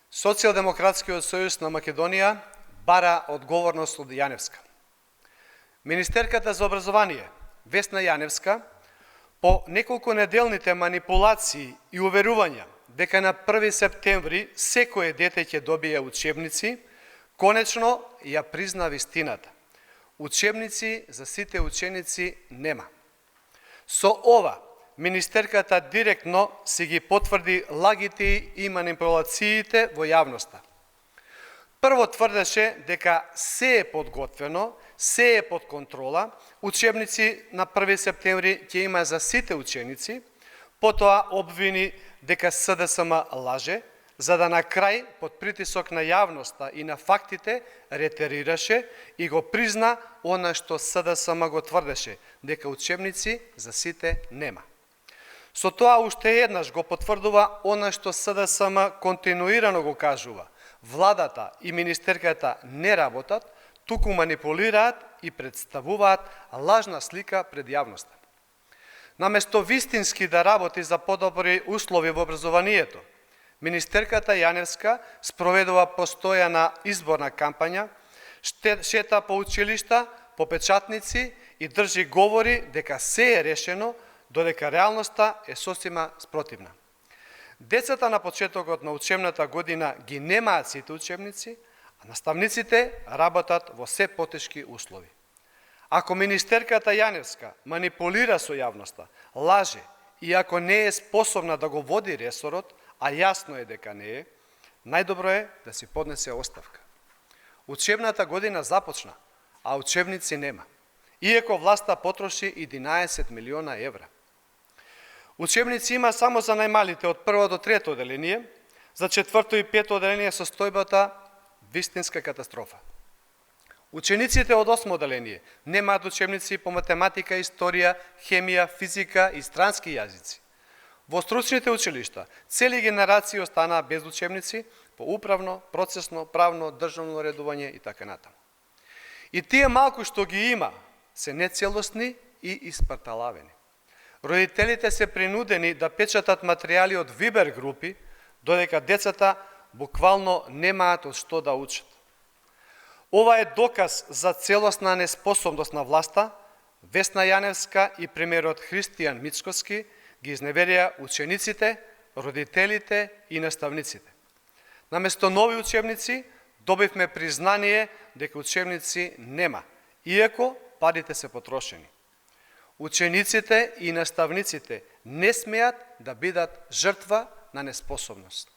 Социјалдемократскиот сојуз на Македонија бара одговорност од Јаневска. Министерката за образование Весна Јаневска по неколку неделните манипулации и уверувања дека на 1 септември секое дете ќе добие учебници, конечно ја призна вистината. Учебници за сите ученици нема. Со ова, министерката директно си ги потврди лагите и манипулациите во јавноста. Прво тврдеше дека се е подготвено, се е под контрола, учебници на 1 септември ќе има за сите ученици, потоа обвини дека СДСМ лаже, за да на крај, под притисок на јавноста и на фактите, ретерираше и го призна она што СДСМ го тврдеше, дека учебници за сите нема. Со тоа уште еднаш го потврдува она што СДСМ континуирано го кажува. Владата и министерката не работат, туку манипулираат и представуваат лажна слика пред јавноста. Наместо вистински да работи за подобри услови во образованието, министерката Јаневска спроведува постојана изборна кампања, шета по училишта, по печатници и држи говори дека се е решено, додека реалноста е сосема спротивна. Децата на почетокот на учебната година ги немаат сите учебници, а наставниците работат во се потешки услови. Ако министерката Јаневска манипулира со јавноста, лаже и ако не е способна да го води ресорот, а јасно е дека не е, најдобро е да си поднесе оставка. Учебната година започна, а учебници нема, иако власта потроши 11 милиона евра. Учебници има само за најмалите од 1 до 3 оделение, за 4 и 5 оделение состојбата вистинска катастрофа. Учениците од 8 оделение немаат учебници по математика, историја, хемија, физика и странски јазици. Во стручните училишта цели генерации останаа без учебници по управно, процесно, правно, државно редување и така натаму. И тие малку што ги има се нецелосни и испарталавени. Родителите се принудени да печатат материјали од Вибер групи, додека децата буквално немаат од што да учат. Ова е доказ за целосна неспособност на власта. Весна Јаневска и премиерот Христијан Мицкоски ги изневерија учениците, родителите и наставниците. Наместо нови учебници, добивме признание дека учебници нема, иако парите се потрошени. Учениците и наставниците не смеат да бидат жртва на неспособност.